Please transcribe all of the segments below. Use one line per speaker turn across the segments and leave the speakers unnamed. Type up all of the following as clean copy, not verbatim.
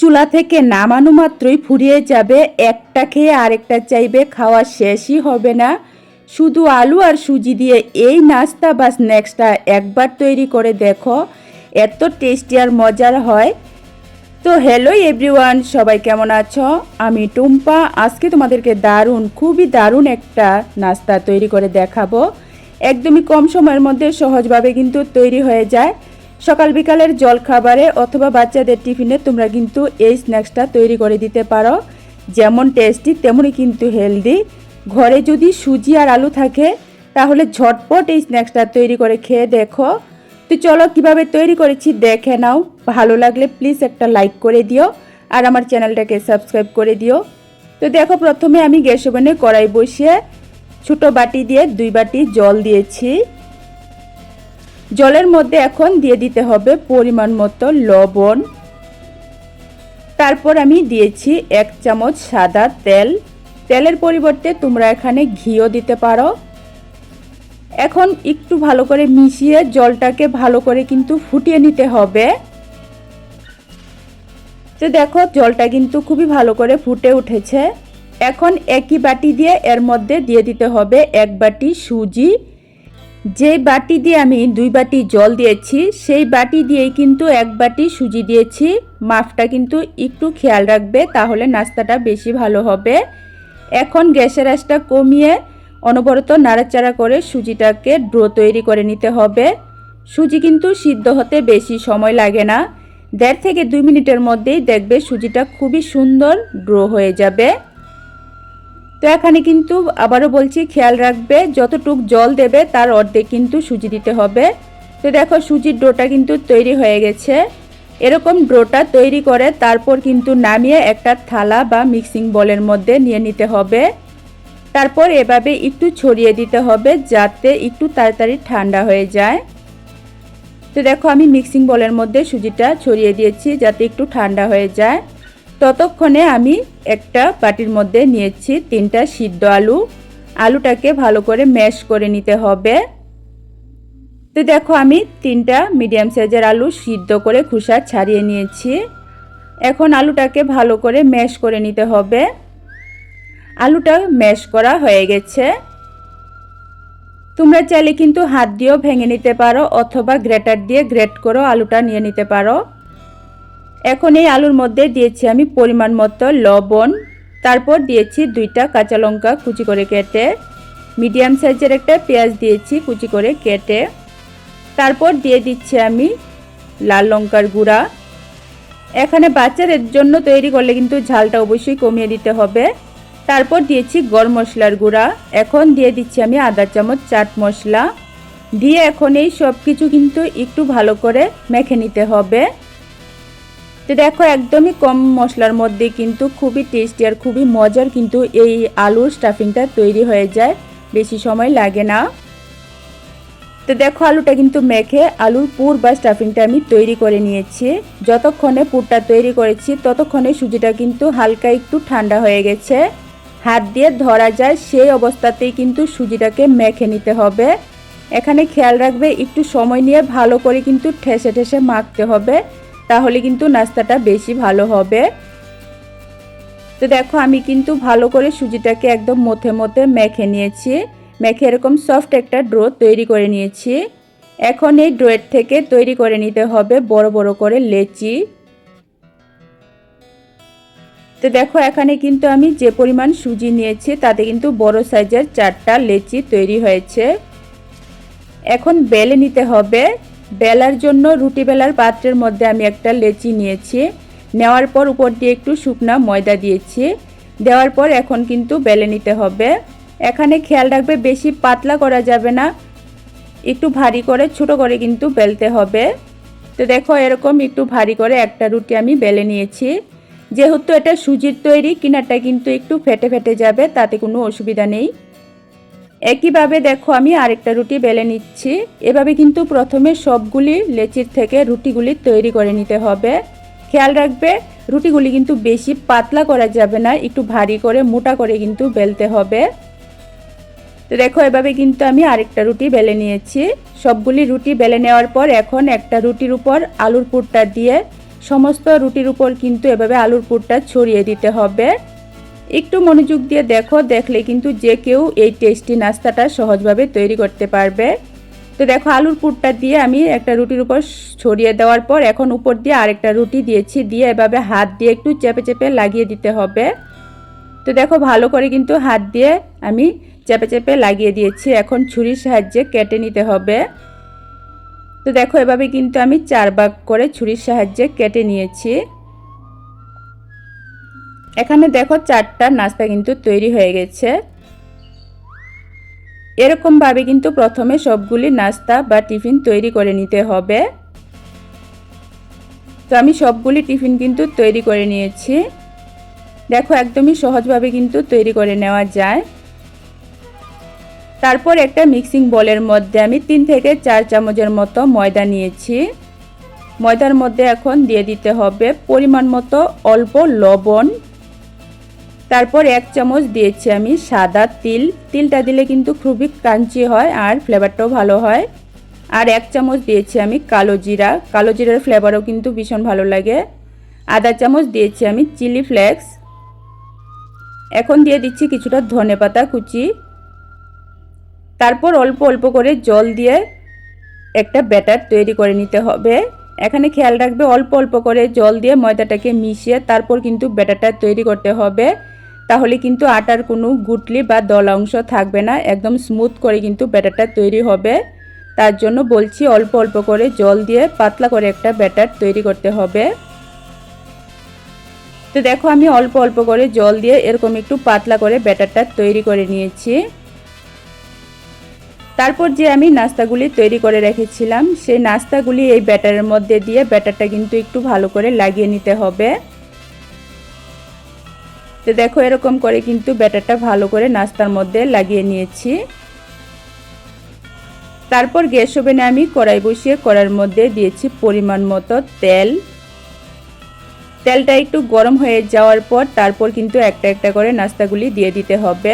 চুলা থেকে নামানো মাত্রই ফুরিয়ে যাবে, একটা খেয়ে আরেকটা চাইবে, খাওয়া শেষই হবে না। শুধু আলু আর সুজি দিয়ে এই নাস্তা বা স্ন্যাক্সটা একবার তৈরি করে দেখো, এত টেস্টি আর মজার হয়। তো হ্যালো এভরিওয়ান, সবাই কেমন আছো? আমি টুম্পা। আজকে তোমাদেরকে খুবই দারুণ একটা নাস্তা তৈরি করে দেখাবো। একদমই কম সময়ের মধ্যে সহজভাবে কিন্তু তৈরি হয়ে যায়। সকাল বিকালের জলখাবারে অথবা বাচ্চাদের টিফিনে তোমরা কিন্তু এই স্ন্যাক্সটা তৈরি করে দিতে পারো। যেমন টেস্টি তেমনই কিন্তু হেলদি। ঘরে যদি সুজি আর আলু থাকে তাহলে ঝটপট এই স্ন্যাক্সটা তৈরি করে খেয়ে দেখো। তো চলো কিভাবে তৈরি করেছি দেখে নাও। ভালো লাগলে প্লিজ একটা লাইক করে দিও আর আমার চ্যানেলটাকে সাবস্ক্রাইব করে দিও। তো দেখো, প্রথমে আমি গ্যাস ওভেনে কড়াই বসিয়ে ছোটো বাটি দিয়ে 2 বাটি জল দিয়েছি। জলের মধ্যে এখন দিয়ে দিতে হবে পরিমাণ মতো লবণ। তারপর আমি দিয়েছি 1 চামচ সাদা তেল। তেলের পরিবর্তে তোমরা এখানে ঘিও দিতে পারো। এখন একটু ভালো করে মিশিয়ে জলটাকে ভালো করে কিন্তু ফুটিয়ে নিতে হবে। তো দেখো, জলটা কিন্তু খুবই ভালো করে ফুটে উঠেছে। এখন একই বাটি দিয়ে এর মধ্যে দিয়ে দিতে হবে 1 বাটি সুজি। যে বাটি দিয়ে আমি 2 বাটি জল দিয়েছি সেই বাটি দিয়েই কিন্তু 1 বাটি সুজি দিয়েছি। মাপটা কিন্তু একটু খেয়াল রাখবে, তাহলে নাস্তাটা বেশি ভালো হবে। এখন গ্যাসের আঁচটা কমিয়ে অনবরত নাড়াচাড়া করে সুজিটাকে ডো তৈরি করে নিতে হবে। সুজি কিন্তু সিদ্ধ হতে বেশি সময় লাগে না, 1.5 থেকে 2 মিনিটের মধ্যেই দেখবে সুজিটা খুবই সুন্দর ডো হয়ে যাবে। তো এখানে কিন্তু আবারও বলছি, খেয়াল রাখবে যতটুক জল দেবে তার অর্ধেক কিন্তু সুজি দিতে হবে। তো দেখো, সুজির ডোটা কিন্তু তৈরি হয়ে গেছে। এরকম ডোটা তৈরি করে তারপর কিন্তু নামিয়ে একটা থালা বা মিক্সিং বোলের মধ্যে নিয়ে নিতে হবে। তারপর এভাবে একটু ছড়িয়ে দিতে হবে যাতে একটু তাড়াতাড়ি ঠান্ডা হয়ে যায়। তো দেখো, আমি মিক্সিং বোলের মধ্যে সুজিটা ছড়িয়ে দিয়েছি যাতে একটু ঠান্ডা হয়ে যায়। ততক্ষণে আমি একটা বাটির মধ্যে নিয়েছি 3টা সিদ্ধ আলু। আলুটাকে ভালো করে ম্যাশ করে নিতে হবে। তো দেখো, আমি 3টা মিডিয়াম সাইজের আলু সিদ্ধ করে খোসা ছাড়িয়ে নিয়েছি। এখন আলুটাকে ভালো করে ম্যাশ করে নিতে হবে। আলুটা ম্যাশ করা হয়ে গেছে। তোমরা চাইলে কিন্তু হাত দিয়েও ভেঙে নিতে পারো অথবা গ্রেটার দিয়ে গ্রেট করেও আলুটা নিয়ে নিতে পারো। এখন এই আলুর মধ্যে দিয়েছি আমি পরিমাণ মতো লবণ। তারপর দিয়েছি 2টা কাঁচা লঙ্কা কুচি করে কেটে। মিডিয়াম সাইজের একটা পেঁয়াজ দিয়েছি কুচি করে কেটে। তারপর দিয়ে দিচ্ছি আমি লাল লঙ্কার গুঁড়া। এখানে বাচ্চাদের জন্য তৈরি করলে কিন্তু ঝালটা অবশ্যই কমিয়ে দিতে হবে। তারপর দিয়েছি গরম মশলার গুঁড়া। এখন দিয়ে দিচ্ছি আমি আধা চামচ চাট মশলা দিয়ে এখন এই সব কিছু কিন্তু একটু ভালো করে মেখে নিতে হবে। তো দেখো, একদমই কম মশলার মধ্যে কিন্তু খুবই টেস্টি আর খুবই মজার কিন্তু এই আলুর স্টাফিংটা তৈরি হয়ে যায়, বেশি সময় লাগে না। তো দেখো, আলুটা কিন্তু মেখে আলুর পুর বা স্টাফিংটা আমি তৈরি করে নিয়েছি। যতক্ষণে পুরটা তৈরি করেছি ততক্ষণে সুজিটা কিন্তু হালকা একটু ঠান্ডা হয়ে গেছে। হাত দিয়ে ধরা যায় সেই অবস্থাতেই কিন্তু সুজিটাকে মেখে নিতে হবে। এখানে খেয়াল রাখবে একটু সময় নিয়ে ভালো করে কিন্তু ঠেসে ঠেসে মাখতে হবে, তাহলে কিন্তু নাস্তাটা বেশি ভালো হবে। তো দেখো, আমি কিন্তু ভালো করে সুজিটাকে একদম মথে মথে মেখে নিয়েছি। মেখে এরকম সফট একটা ডো তৈরি করে নিয়েছি। এখন এই ডোয়ের থেকে তৈরি করে নিতে হবে বড় বড় করে লেচি। তো দেখো, এখানে কিন্তু আমি যে পরিমাণ সুজি নিয়েছি তাতে কিন্তু বড় সাইজের 4টা লেচি তৈরি হয়েছে। এখন বেলে নিতে হবে। বেলার জন্য রুটি বেলার পাত্রের মধ্যে আমি একটা লেচি নিয়েছি। নেওয়ার পর উপর দিয়ে একটু শুকনা ময়দা দিয়েছি। দেওয়ার পর এখন কিন্তু বেলে নিতে হবে। এখানে খেয়াল রাখবে বেশি পাতলা করা যাবে না, একটু ভারী করে ছোট করে কিন্তু বেলতে হবে। তো দেখো, এরকম একটু ভারী করে একটা রুটি আমি বেলে নিয়েছি। যেহেতু এটা সুজির তৈরি, কিনারটা কিন্তু একটু ফেটে ফেটে যাবে, তাতে কোনো অসুবিধা নেই। একইভাবে দেখো, আমি আরেকটা রুটি বেলে নিচ্ছি। এভাবে কিন্তু প্রথমে সবগুলি লেচির থেকে রুটিগুলি তৈরি করে নিতে হবে। খেয়াল রাখবে রুটিগুলি কিন্তু বেশি পাতলা করা যাবে না, একটু ভারী করে মোটা করে কিন্তু বেলতে হবে। তো দেখো, এভাবে কিন্তু আমি আরেকটা রুটি বেলে নিয়েছি। সবগুলি রুটি বেলে নেওয়ার পর এখন একটা রুটির উপর আলুর পুরটা দিয়ে সমস্ত রুটির উপর কিন্তু এভাবে আলুর পুরটা ছড়িয়ে দিতে হবে। একটু মনোযোগ দিয়ে দেখো, দেখলে কিন্তু যে কেউ এই টেস্টি নাস্তাটা সহজভাবে তৈরি করতে পারবে। তো দেখো আলুর পুরটা দিয়ে আমি একটা রুটির উপর ছড়িয়ে দেওয়ার পর এখন উপর দিয়ে আরেকটা রুটি দিয়েছি, দিয়ে এভাবে হাত দিয়ে একটু চেপে চেপে লাগিয়ে দিতে হবে। তো দেখো ভালো করে কিন্তু হাত দিয়ে আমি চেপে চেপে লাগিয়ে দিয়েছি। এখন ছুরির সাহায্যে কেটে নিতে হবে। তো দেখো এভাবে কিন্তু আমি 4 ভাগ করে ছুরির সাহায্যে কেটে নিয়েছি। এখানে দেখো 4টা নাস্তা কিন্তু তৈরি হয়ে গেছে। এরকমভাবে কিন্তু প্রথমে সবগুলি নাস্তা বা টিফিন তৈরি করে নিতে হবে। তো আমি সবগুলি টিফিন কিন্তু তৈরি করে নিয়েছি। দেখো একদমই সহজভাবে কিন্তু তৈরি করে নেওয়া যায়। তারপর একটা মিক্সিং বোলের মধ্যে আমি 3 থেকে 4 চামচের মতো ময়দা নিয়েছি। ময়দার মধ্যে এখন দিয়ে দিতে হবে পরিমাণ মতো অল্প লবণ। তারপর 1 চামচ দিয়েছি আমি সাদা তিল। তিলটা দিলে কিন্তু খুবই ক্রাঞ্চি হয় আর ফ্লেভারটাও ভালো হয়। আর 1 চামচ দিয়েছি আমি কালো জিরা। কালো জিরার ফ্লেভারও কিন্তু ভীষণ ভালো লাগে। আধা চামচ দিয়েছি আমি চিলি ফ্লেক্স। এখন দিয়ে দিচ্ছি কিছুটা ধনেপাতা কুচি। তারপর অল্প অল্প করে জল দিয়ে একটা ব্যাটার তৈরি করে নিতে হবে। এখানে খেয়াল রাখবে অল্প অল্প করে জল দিয়ে ময়দাটাকে মিশিয়ে তারপর কিন্তু ব্যাটারটা তৈরি করতে হবে। তাহলে কিন্তু আটার কোনো গুটলি বা দলা অংশ থাকবে না, একদম স্মুথ করে কিন্তু ব্যাটারটা তৈরি হবে। তার জন্য বলছি অল্প অল্প করে জল দিয়ে পাতলা করে একটা ব্যাটার তৈরি করতে হবে। তো দেখো আমি অল্প অল্প করে জল দিয়ে এরকম একটু পাতলা করে ব্যাটারটা তৈরি করে নিয়েছি। তারপর যে আমি নাস্তাগুলি তৈরি করে রেখেছিলাম সেই নাস্তাগুলি এই ব্যাটারের মধ্যে দিয়ে ব্যাটারটা কিন্তু একটু ভালো করে লাগিয়ে নিতে হবে। তো দেখো এরকম করে কিন্তু ব্যাটারটা ভালো করে নাস্তার মধ্যে লাগিয়ে নিয়েছি। তারপর গ্যাস ওভেনে আমি কড়াই বসিয়ে কড়াইয়ের মধ্যে দিয়েছি পরিমাণ মতো তেল। তেলটা একটু গরম হয়ে যাওয়ার পর তারপর কিন্তু একটা একটা করে নাস্তাগুলি দিয়ে দিতে হবে।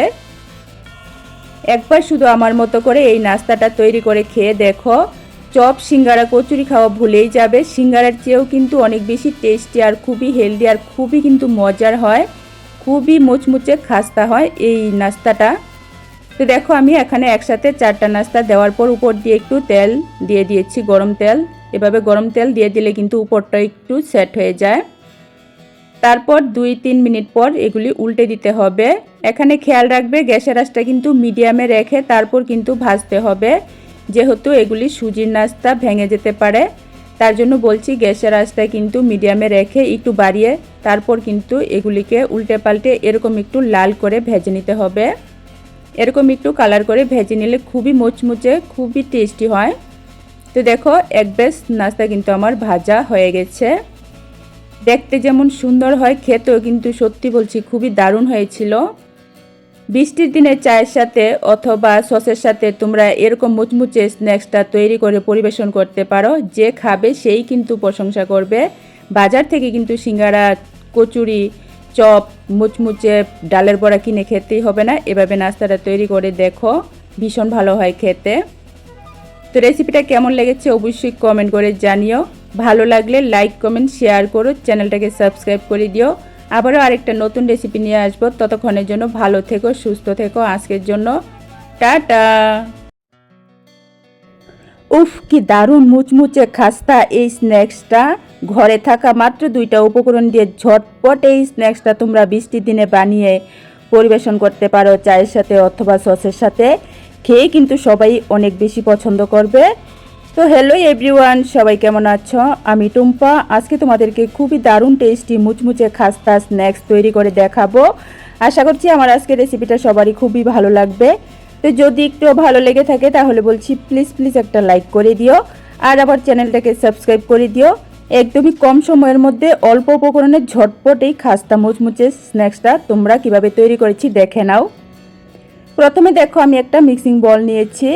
একবার শুধু আমার মতো করে এই নাস্তাটা তৈরি করে খেয়ে দেখো, চপ সিঙ্গারা কচুরি খাওয়া ভুলেই যাবে। সিঙ্গারার চেয়েও কিন্তু অনেক বেশি টেস্টি আর খুবই হেলদি আর খুবই কিন্তু মজার হয়, খুবই মুচমুচে খাস্তা হয় এই নাস্তাটা। তো দেখো আমি এখানে একসাথে 4টা নাস্তা দেওয়ার পর উপর দিয়ে একটু তেল দিয়ে দিয়েছি, গরম তেল। এভাবে গরম তেল দিয়ে দিলে কিন্তু উপরটা একটু সেট হয়ে যায়। তারপর 2-3 মিনিট পর এগুলি উল্টে দিতে হবে। এখানে খেয়াল রাখবে গ্যাসের আঁচটা কিন্তু মিডিয়ামে রেখে তারপর কিন্তু ভাজতে হবে, যেহেতু এগুলি সুজির নাস্তা ভেঙে যেতে পারে। তার জন্য বলছি গ্যাসের আঁচটা কিন্তু মিডিয়ামে রেখে একটু বাড়িয়ে তারপর কিন্তু এগুলিকে উল্টে পাল্টে এরকম একটু লাল করে ভেজে নিতে হবে। এরকম একটু কালার করে ভেজে নিলে খুবই মুচমুচে খুবই টেস্টি হয়। তো দেখো এক ব্যাচ নাস্তা কিন্তু আমার ভাজা হয়ে গেছে। দেখতে যেমন সুন্দর হয়, খেতেও কিন্তু সত্যি বলছি খুবই দারুণ হয়েছিল। বৃষ্টির দিনে চায়ের সাথে অথবা সসের সাথে তোমরা এরকম মুচমুচে স্ন্যাক্সটা তৈরি করে পরিবেশন করতে পারো। যে খাবে সেই কিন্তু প্রশংসা করবে। বাজার থেকে কিন্তু সিঙ্গারা কচুরি চপ মুচমুচে ডালের বড়া কিনে খেতেই হবে না, এভাবে নাস্তাটা তৈরি করে দেখো, ভীষণ ভালো হয় খেতে। তো রেসিপিটা কেমন লেগেছে অবশ্যই কমেন্ট করে জানিও। ভালো লাগলে লাইক কমেন্ট শেয়ার করো, চ্যানেলটাকে সাবস্ক্রাইব করে দিও। আবারও আরেকটা নতুন রেসিপি নিয়ে আসবো, ততক্ষণের জন্য ভালো থেকো সুস্থ থেকো। আজকের জন্য টাটা। উফ কি দারুণ মুচমুচে খাস্তা এই স্ন্যাক্সটা। ঘরে থাকা মাত্র 2টা উপকরণ দিয়ে ঝটপট এই স্ন্যাক্সটা তোমরা বৃষ্টির দিনে বানিয়ে পরিবেশন করতে পারো চায়ের সাথে অথবা সসের সাথে। খেয়ে কিন্তু সবাই অনেক বেশি পছন্দ করবে। তো হ্যালো এভরিওয়ান, সবাই কেমন আছো? আমি টুম্পা। আজকে তোমাদেরকে খুবই দারুণ টেস্টি মুচমুচে খাস্তা স্ন্যাক্স তৈরি করে দেখাবো। আশা করছি আমার আজকের রেসিপিটা সবারই খুবই ভালো লাগবে। তো যদি একটু ভালো লেগে থাকে তাহলে বলছি প্লিজ একটা লাইক করে দিও আর আবার চ্যানেলটাকে সাবস্ক্রাইব করে দিও। একদমই কম সময়ের মধ্যে অল্প উপকরণে ঝটপট এই খাস্তা মুচমুচে স্ন্যাক্সটা তোমরা কিভাবে তৈরি করেছি দেখে নাও। প্রথমে দেখো আমি একটা মিক্সিং বল নিয়েছি।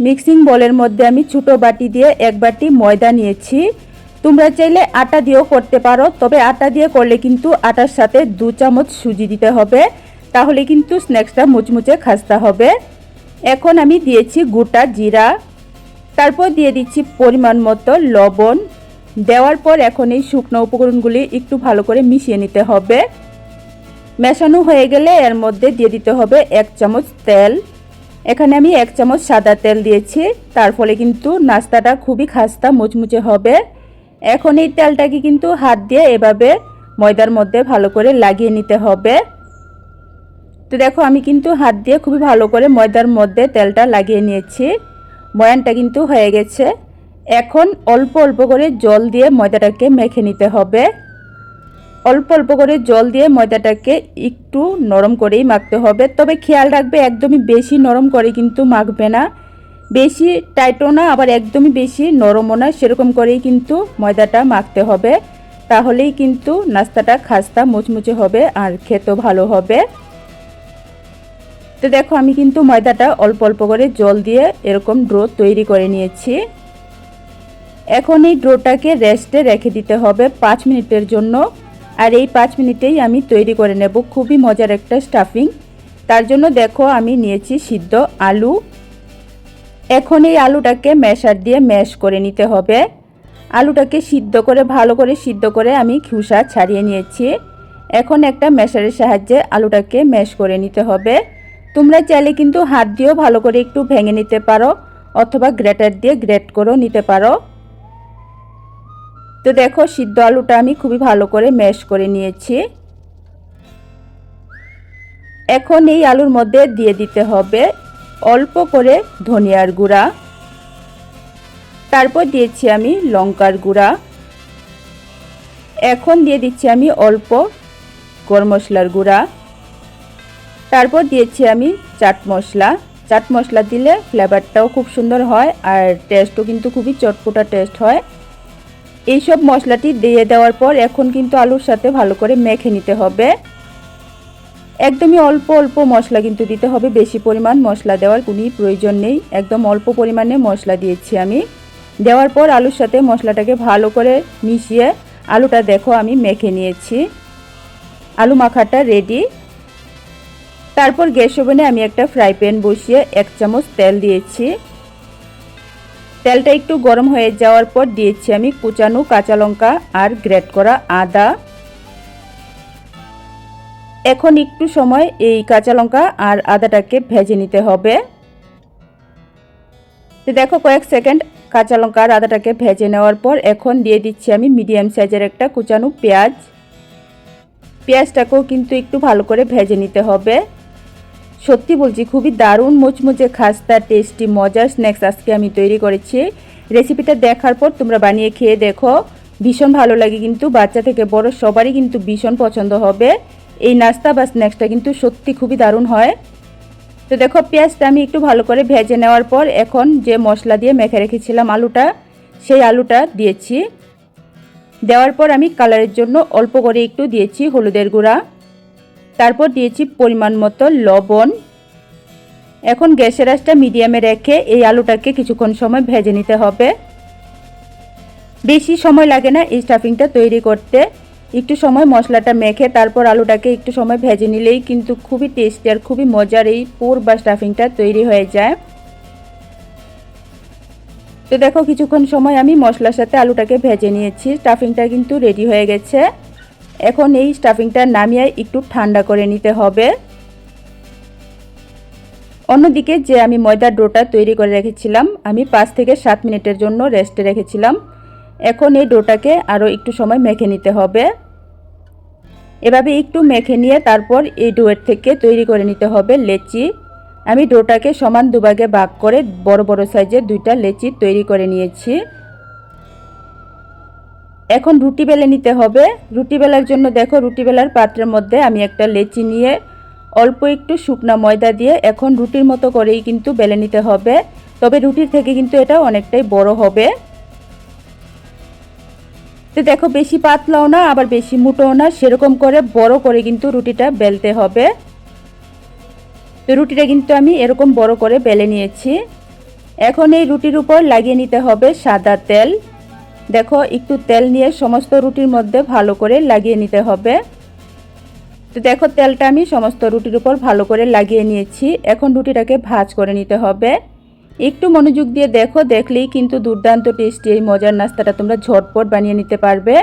মিক্সিং বলের মধ্যে আমি ছোটো বাটি দিয়ে 1 বাটি ময়দা নিয়েছি। তোমরা চাইলে আটা দিয়েও করতে পারো, তবে আটা দিয়ে করলে কিন্তু আটার সাথে 2 চামচ সুজি দিতে হবে, তাহলে কিন্তু স্ন্যাক্সটা মুচমুচে খাস্তা হবে। এখন আমি দিয়েছি গোটা জিরা, তারপর দিয়ে দিচ্ছি পরিমাণ মতো লবণ, দেওয়ার পর এখন এই শুকনো উপকরণগুলি একটু ভালো করে মিশিয়ে নিতে হবে। মেশানো হয়ে গেলে এর মধ্যে দিয়ে দিতে হবে 1 চামচ তেল। এখানে আমি 1 চামচ সাদা তেল দিয়েছি, তার ফলে কিন্তু নাস্তাটা খুবই খাস্তা মুচমুচে হবে। এখন এই তেলটাকে কিন্তু হাত দিয়ে এভাবে ময়দার মধ্যে ভালো করে লাগিয়ে নিতে হবে। তো দেখো আমি কিন্তু হাত দিয়ে খুবই ভালো করে ময়দার মধ্যে তেলটা লাগিয়ে নিয়েছি। ময়ানটা কিন্তু হয়ে গেছে। এখন অল্প অল্প করে জল দিয়ে ময়দাটাকে মেখে নিতে হবে। অল্প অল্প করে জল দিয়ে ময়দাটাকে একটু নরম করেই মাখতে হবে। তবে খেয়াল রাখবে একদমই বেশি নরম করে কিন্তু মাখবে না, বেশি টাইটও না আবার একদমই বেশি নরমও না, সেরকম করেই কিন্তু ময়দাটা মাখতে হবে। তাহলেই কিন্তু নাস্তাটা খাস্তা মুচমুচে হবে আর খেতেও ভালো হবে। তো দেখো আমি কিন্তু ময়দাটা অল্প অল্প করে জল দিয়ে এরকম ডো তৈরি করে নিয়েছি। এখন এই ডোটাকে রেস্টে রেখে দিতে হবে 5 মিনিটের জন্য। আর এই 5 মিনিটেই আমি তৈরি করে নেব খুবই মজার একটা স্টাফিং। তার জন্য দেখো আমি নিয়েছি সিদ্ধ আলু। এখন এই আলুটাকে ম্যাশার দিয়ে ম্যাশ করে নিতে হবে। আলুটাকে সিদ্ধ করে ভালো করে সিদ্ধ করে আমি খোসা ছাড়িয়ে নিয়েছি। এখন একটা ম্যাশারের সাহায্যে আলুটাকে ম্যাশ করে নিতে হবে। তোমরা চাইলে কিন্তু হাত দিয়েও ভালো করে একটু ভেঙে নিতে পারো অথবা গ্রেটার দিয়ে গ্রেট করেও নিতে পারো। তো দেখো সিদ্ধ আলুটা আমি খুবই ভালো করে ম্যাশ করে নিয়েছি। এখন এই আলুর মধ্যে দিয়ে দিতে হবে অল্প করে ধনিয়ার গুঁড়া, তারপর দিয়েছি আমি লঙ্কার গুঁড়া, এখন দিয়ে দিচ্ছি আমি অল্প গরম মশলার গুঁড়া, তারপর দিয়েছি আমি চাট মশলা। চাট মশলা দিলে ফ্লেভারটাও খুব সুন্দর হয় আর টেস্টও কিন্তু খুবই চটপটা টেস্ট হয়। এইসব মশলাটি দিয়ে দেওয়ার পর এখন কিন্তু আলুর সাথে ভালো করে মেখে নিতে হবে। একদমই অল্প অল্প মশলা কিন্তু দিতে হবে, বেশি পরিমাণ মশলা দেওয়ার কোনো প্রয়োজন নেই। একদম অল্প পরিমাণে মশলা দিয়েছি আমি। দেওয়ার পর আলুর সাথে মশলাটাকে ভালো করে মিশিয়ে আলুটা দেখো আমি মেখে নিয়েছি। আলু মাখাটা রেডি। তারপর গ্যাস ওভেনে আমি একটা ফ্রাই প্যান বসিয়ে 1 চামচ তেল দিয়েছি। তেলটা একটু গরম হয়ে যাওয়ার পর দিয়েছি আমি কুচানো কাঁচা লঙ্কা আর গ্রেট করা আদা। এখন একটু সময় এই কাঁচা লঙ্কা আর আদাটাকে ভেজে নিতে হবে। তো দেখো কয়েক সেকেন্ড কাঁচা লঙ্কা আর আদাটাকে ভেজে নেওয়ার পর এখন দিয়ে দিচ্ছি আমি মিডিয়াম সাইজের একটা কুচানো পেঁয়াজ। পেঁয়াজটাকেও কিন্তু একটু ভালো করে ভেজে নিতে হবে। সত্যি বলছি খুবই দারুণ মুচমুচে খাস্তা টেস্টি মজার স্ন্যাক্স আজকে আমি তৈরি করেছি। রেসিপিটা দেখার পর তোমরা বানিয়ে খেয়ে দেখো, ভীষণ ভালো লাগে কিন্তু বাচ্চা থেকে বড় সবারই কিন্তু ভীষণ পছন্দ হবে। এই নাস্তা বা স্ন্যাক্সটা কিন্তু সত্যি খুবই দারুণ হয়। তো দেখো পেঁয়াজটা আমি একটু ভালো করে ভেজে নেওয়ার পর এখন যে মশলা দিয়ে মেখে রেখেছিলাম আলুটা, সেই আলুটা দিয়েছি। দেওয়ার পর আমি কালারের জন্য অল্প করে একটু দিয়েছি হলুদের গুঁড়া, তারপর দিয়েছি পরিমাণ মতো লবণ। এখন গ্যাসের আঁচটা মিডিয়ামে রেখে এই আলুটাকে কিছুক্ষণ সময় ভেজে নিতে হবে। বেশি সময় লাগে না এই স্টাফিংটা তৈরি করতে। একটু সময় মশলাটা মেখে তারপর আলুটাকে একটু সময় ভেজে নিলেই কিন্তু খুবই টেস্টি আর খুবই মজার এই পুর বা স্টাফিংটা তৈরি হয়ে যায়। তো দেখো কিছুক্ষণ সময় আমি মশলার সাথে আলুটাকে ভেজে নিয়েছি। স্টাফিংটা কিন্তু রেডি হয়ে গেছে। এখন এই স্টাফিংটা নামিয়ে একটু ঠান্ডা করে নিতে হবে। অন্যদিকে যে আমি ময়দার ডোটা তৈরি করে রেখেছিলাম আমি 5 থেকে 7 মিনিটের জন্য রেস্টে রেখেছিলাম। এখন এই ডোটাকে আরও একটু সময় মেখে নিতে হবে। এভাবে একটু মেখে নিয়ে তারপর এই ডোয়ের থেকে তৈরি করে নিতে হবে লেচি। আমি ডোটাকে সমান দুভাগে ভাগ করে বড় বড় সাইজের 2টা লেচি তৈরি করে নিয়েছি। এখন রুটি বেলে নিতে হবে। রুটি বেলার জন্য দেখো রুটি বেলার পাত্রের মধ্যে আমি একটা লেচি নিয়ে অল্প একটু শুকনা ময়দা দিয়ে এখন রুটির মতো করেই কিন্তু বেলে নিতে হবে। তবে রুটির থেকে কিন্তু এটা অনেকটাই বড় হবে। তো দেখো বেশি পাতলাও না আবার বেশি মোটাও না, সেরকম করে বড় করে কিন্তু রুটিটা বেলতে হবে। তো রুটিটা কিন্তু আমি এরকম বড় করে বেলে নিয়েছি। এখন এই রুটির উপর লাগিয়ে নিতে হবে সাদা তেল। দেখো একটু তেল নিয়ে সমস্ত রুটির মধ্যে ভালো করে লাগিয়ে নিতে হবে। তো দেখো তেলটা আমি সমস্ত রুটির উপর ভালো করে লাগিয়ে নিয়েছি। এখন রুটিটাকে ভাঁজ করে নিতে হবে। একটু মনোযোগ দিয়ে দেখো, দেখলেই কিন্তু দুর্দান্ত টেস্টি এই মজার নাস্তাটা তোমরা ঝটপট বানিয়ে নিতে পারবে।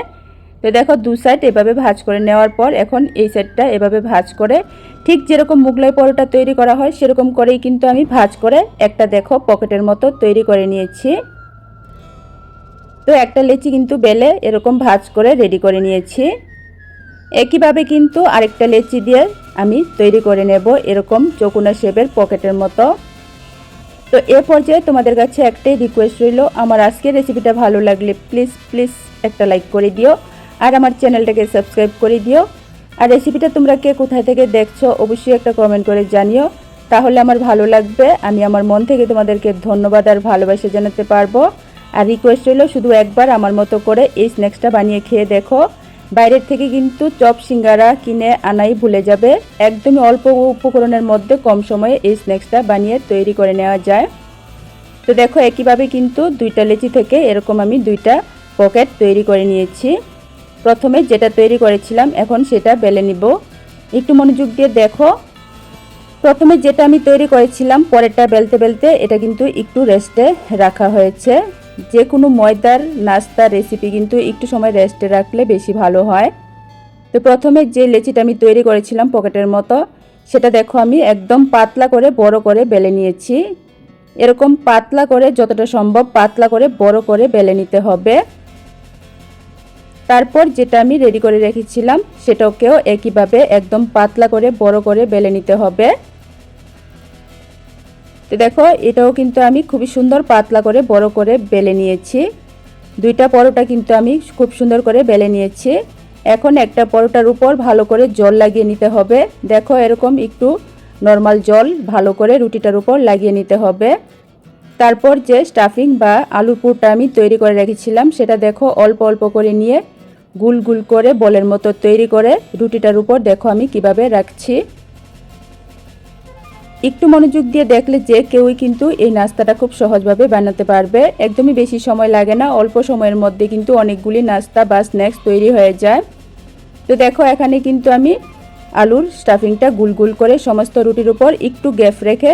তো দেখো দু সাইড এভাবে ভাঁজ করে নেওয়ার পর এখন এই সাইডটা এভাবে ভাঁজ করে ঠিক যেরকম মোগলাই পরোটা তৈরি করা হয় সেরকম করেই কিন্তু আমি ভাঁজ করে একটা দেখো পকেটের মতো তৈরি করে নিয়েছি। তো একটা লেচি কিন্তু বেলে এরকম ভাঁজ করে রেডি করে নিয়েছি। একইভাবে কিন্তু আরেকটা লেচি দিয়ে আমি তৈরি করে নেব এরকম চৌকোনা শেপের পকেটের মতো। তো এ পর্যায়ে তোমাদের কাছে একটাই রিকোয়েস্ট রইল, আমার আজকের রেসিপিটা ভালো লাগলে প্লিজ একটা লাইক করে দিও আর আমার চ্যানেলটাকে সাবস্ক্রাইব করে দিও। আর রেসিপিটা তোমরা কে কোথায় থেকে দেখছো অবশ্যই একটা কমেন্ট করে জানিও, তাহলে আমার ভালো লাগবে, আমি আমার মন থেকে তোমাদেরকে ধন্যবাদ আর ভালোবাসা জানাতে পারবো। আর রিকোয়েস্ট রইল শুধু একবার আমার মতো করে এই স্ন্যাক্সটা বানিয়ে খেয়ে দেখো। বাইরের থেকে কিন্তু চপ সিঙ্গারা কিনে আনাই ভুলে যাবে, একদমই অল্প উপকরণের মধ্যে কম সময়ে এই স্ন্যাক্সটা বানিয়ে তৈরি করে নেওয়া যায়। তো দেখো একইভাবে কিন্তু দুইটা লেচি থেকে এরকম আমি দুইটা পকেট তৈরি করে নিয়েছি। প্রথমে যেটা তৈরি করেছিলাম এখন সেটা বেলে নিব। একটু মনোযোগ দিয়ে দেখো, প্রথমে যেটা আমি তৈরি করেছিলাম পরেরটা বেলতে বেলতে এটা কিন্তু একটু রেস্টে রাখা হয়েছে। যে কোনো ময়দার নাস্তা রেসিপি কিন্তু একটু সময় রেস্টে রাখলে বেশি ভালো হয়। তো প্রথমে যে লেচিটা আমি তৈরি করেছিলাম পকেটের মতো সেটা দেখো আমি একদম পাতলা করে বড় করে বেলে নিয়েছি। এরকম পাতলা করে যতটা সম্ভব পাতলা করে বড় করে বেলে নিতে হবে। তারপর যেটা আমি রেডি করে রেখেছিলাম সেটাকেও একইভাবে একদম পাতলা করে বড় করে বেলে নিতে হবে। তো দেখো এটাও কিন্তু আমি খুবই সুন্দর পাতলা করে বড় করে বেলে নিয়েছি। দুইটা পরোটা কিন্তু আমি খুব সুন্দর করে বেলে নিয়েছি। এখন একটা পরোটার উপর ভালো করে জল লাগিয়ে নিতে হবে। দেখো এরকম একটু নর্মাল জল ভালো করে রুটিটার উপর লাগিয়ে নিতে হবে। তারপর যে স্টাফিং বা আলুর পুরটা আমি তৈরি করে রেখেছিলাম সেটা দেখো অল্প অল্প করে নিয়ে গুল গুল করে বলের মতো তৈরি করে রুটিটার উপর দেখো আমি কিভাবে রাখছি। একটু মনোযোগ দিয়ে দেখলে যে কেউই কিন্তু এই নাস্তাটা খুব সহজভাবে বানাতে পারবে, একদমই বেশি সময় লাগে না, অল্প সময়ের মধ্যে কিন্তু অনেকগুলি নাস্তা বা স্ন্যাক্স তৈরি হয়ে যায়। তো দেখো এখানে কিন্তু আমি আলুর স্টাফিংটা গুল গুল করে সমস্ত রুটির উপর একটু গ্যাপ রেখে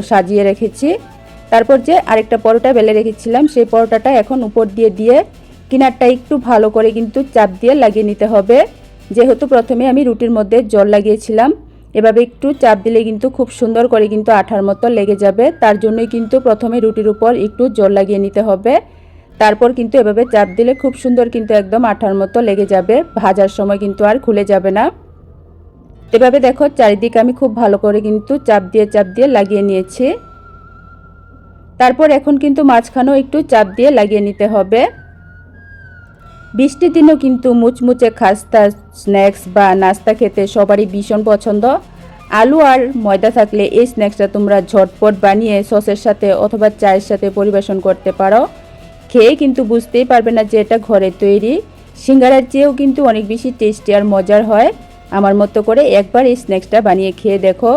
সাজিয়ে রেখেছি। তারপর যে আরেকটা পরোটা বেলে রেখেছিলাম সেই পরোটাটা এখন উপর দিয়ে দিয়ে কিনারটা একটু ভালো করে কিন্তু চাপ দিয়ে লাগিয়ে নিতে হবে। যেহেতু প্রথমে আমি রুটির মধ্যে জল লাগিয়েছিলাম, এভাবে একটু চাপ দিলে কিন্তু খুব সুন্দর করে কিন্তু আঠার মতো লেগে যাবে, তার জন্যই কিন্তু প্রথমে রুটির উপর একটু জল লাগিয়ে নিতে হবে। তারপর কিন্তু এভাবে চাপ দিলে খুব সুন্দর কিন্তু একদম আঠার মতো লেগে যাবে, ভাজার সময় কিন্তু আর খুলে যাবে না। এভাবে দেখো চারিদিকে আমি খুব ভালো করে কিন্তু চাপ দিয়ে লাগিয়ে নিয়েছি। তারপর এখন কিন্তু মাঝখানেও একটু চাপ দিয়ে লাগিয়ে নিতে হবে। বৃষ্টির দিনেও কিন্তু মুচমুচে খাস্তা স্ন্যাক্স বা নাস্তা খেতে সবারই ভীষণ পছন্দ। আলু আর ময়দা থাকলে এই স্ন্যাক্সটা তোমরা ঝটপট বানিয়ে সসের সাথে অথবা চায়ের সাথে পরিবেশন করতে পারো। খেয়ে কিন্তু বুঝতেই পারবে না যে এটা ঘরে তৈরি। সিঙ্গারার চেয়েও কিন্তু অনেক বেশি টেস্টি আর মজার হয়। আমার মতো করে একবার এই স্ন্যাক্সটা বানিয়ে খেয়ে দেখো,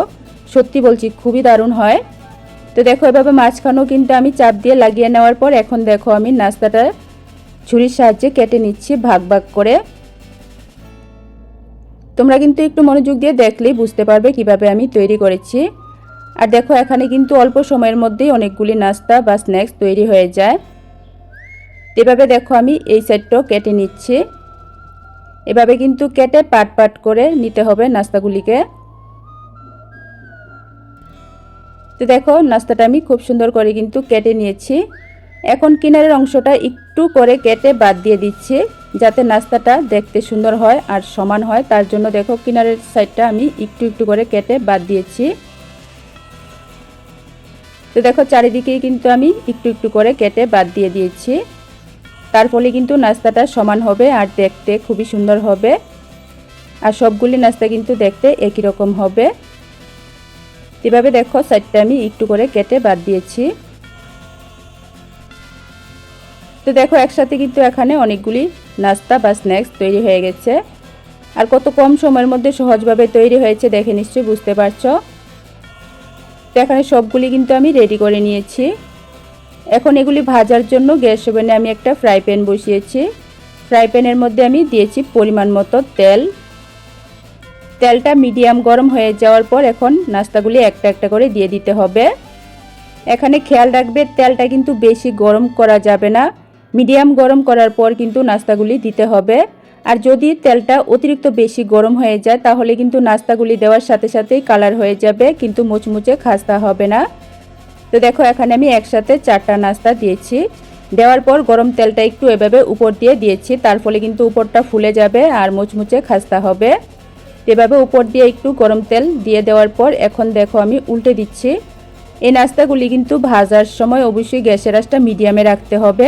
সত্যি বলছি খুবই দারুণ হয়। তো দেখো এভাবে মাঝখানেও কিন্তু আমি চাপ দিয়ে লাগিয়ে নেওয়ার পর এখন দেখো আমি নাস্তাটা ছুরির সাহায্যে কেটে নিচ্ছি ভাগ ভাগ করে। তোমরা কিন্তু একটু মনোযোগ দিয়ে দেখলেই বুঝতে পারবে কিভাবে আমি তৈরি করেছি। আর দেখো এখানে কিন্তু অল্প সময়ের মধ্যেই অনেকগুলি নাস্তা বা স্ন্যাক্স তৈরি হয়ে যায়। এভাবে দেখো আমি এই সাইডটাও কেটে নিচ্ছি। এভাবে কিন্তু কেটে পাট পাট করে নিতে হবে নাস্তাগুলিকে। তো দেখো নাস্তাটা আমি খুব সুন্দর করে কিন্তু কেটে নিয়েছি। এখন কিনারের অংশটা একটু করে কেটে বাদ দিয়ে দিচ্ছি যাতে নাস্তাটা দেখতে সুন্দর হয় আর সমান হয়, তার জন্য দেখো কিনারের সাইডটা আমি একটু একটু করে কেটে বাদ দিয়েছি। তো দেখো চারিদিকেই কিন্তু আমি একটু একটু করে কেটে বাদ দিয়ে দিয়েছি, তার ফলে কিন্তু নাস্তাটা সমান হবে আর দেখতে খুবই সুন্দর হবে। আর সবগুলি নাস্তা কিন্তু দেখতে একই রকম হবে। এভাবে দেখো সাইডটা আমি একটু করে কেটে বাদ দিয়েছি। তো দেখো একসাথে কিন্তু এখানে অনেকগুলি নাস্তা বা স্ন্যাক্স তৈরি হয়ে গেছে। আর কত কম সময়ের মধ্যে সহজভাবে তৈরি হয়েছে দেখে নিশ্চয়ই বুঝতে পারছো। তো এখানে সবগুলি কিন্তু আমি রেডি করে নিয়েছি। এখন এগুলি ভাজার জন্য গ্যাস ওভেনে আমি একটা ফ্রাই প্যান বসিয়েছি। ফ্রাই প্যানের মধ্যে আমি দিয়েছি পরিমাণ মতো তেল। তেলটা মিডিয়াম গরম হয়ে যাওয়ার পর এখন নাস্তাগুলি একটা একটা করে দিয়ে দিতে হবে। এখানে খেয়াল রাখবে তেলটা কিন্তু বেশি গরম করা যাবে না, মিডিয়াম গরম করার পর কিন্তু নাস্তাগুলি দিতে হবে। আর যদি তেলটা অতিরিক্ত বেশি গরম হয়ে যায় তাহলে কিন্তু নাস্তাগুলি দেওয়ার সাথে সাথেই কালার হয়ে যাবে, কিন্তু মুচমুচে খাস্তা হবে না। তো দেখো এখানে আমি একসাথে 4টা নাস্তা দিয়েছি। দেওয়ার পর গরম তেলটা একটু এভাবে উপর দিয়ে দিয়েছি, তার ফলে কিন্তু উপরটা ফুলে যাবে আর মুচমুচে খাস্তা হবে। এভাবে উপর দিয়ে একটু গরম তেল দিয়ে দেওয়ার পর এখন দেখো আমি উল্টে দিচ্ছি। এই নাস্তাগুলি কিন্তু ভাজার সময় অবশ্যই গ্যাসের আঁচটা মিডিয়ামে রাখতে হবে।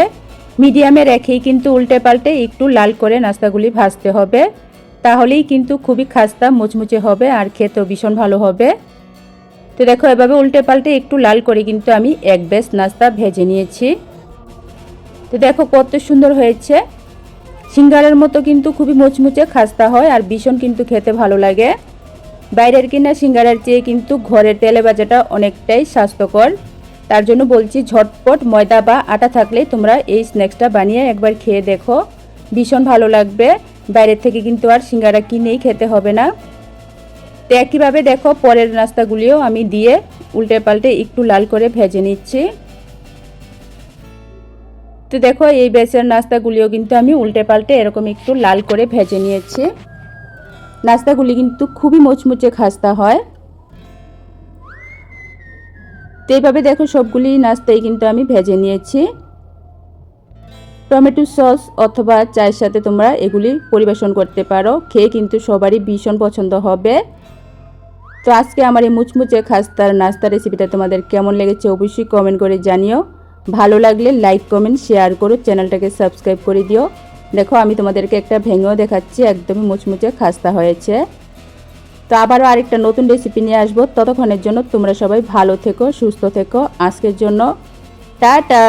মিডিয়ামে রেখেই কিন্তু উল্টে পাল্টে একটু লাল করে নাস্তাগুলি ভাজতে হবে, তাহলেই কিন্তু খুবই খাস্তা মুচমুচে হবে আর খেতেও ভীষণ ভালো হবে। তো দেখো এভাবে উল্টে পাল্টে একটু লাল করে কিন্তু আমি এক ব্যাচ নাস্তা ভেজে নিয়েছি। তো দেখো কত সুন্দর হয়েছে, সিঙ্গারার মতো কিন্তু খুবই মুচমুচে খাস্তা হয় আর ভীষণ কিন্তু খেতে ভালো লাগে। বাইরের কিনা সিঙ্গারার চেয়ে কিন্তু ঘরের তেলে ভাজাটা অনেকটাই স্বাস্থ্যকর। তার জন্য বলছি ঝটপট ময়দা বা আটা থাকলেই তোমরা এই স্ন্যাক্সটা বানিয়ে একবার খেয়ে দেখো, ভীষণ ভালো লাগবে। বাইরের থেকে কিন্তু আর সিঙ্গারা কিনেই খেতে হবে না। তো একইভাবে দেখো পরের নাস্তাগুলিও আমি দিয়ে উল্টে পাল্টে একটু লাল করে ভেজে নিচ্ছি। তো দেখো এই ব্যাচের নাস্তাগুলিও কিন্তু আমি উল্টে পাল্টে এরকম একটু লাল করে ভেজে নিয়েছি। নাস্তাগুলি কিন্তু খুবই মুচমুচে খাস্তা হয়। তো এইভাবে দেখো সবগুলি নাস্তাই কিন্তু আমি ভেজে নিয়েছি। টমেটো সস অথবা চায়ের সাথে তোমরা এগুলি পরিবেশন করতে পারো, খেয়ে কিন্তু সবারই ভীষণ পছন্দ হবে। তো আজকে আমার এই মুচমুচে খাস্তার নাস্তা রেসিপিটা তোমাদের কেমন লেগেছে অবশ্যই কমেন্ট করে জানিও। ভালো লাগলে লাইক কমেন্ট শেয়ার করো, চ্যানেলটাকে সাবস্ক্রাইব করে দিও। দেখো আমি তোমাদেরকে একটা ভেঙেও দেখাচ্ছি, একদমই মুচমুচে খাস্তা হয়েছে। তো আবারও আরেকটা নতুন রেসিপি নিয়ে আসবো, ততক্ষণের জন্য তোমরা সবাই ভালো থেকো, সুস্থ থেকো। আজকের জন্য টাটা।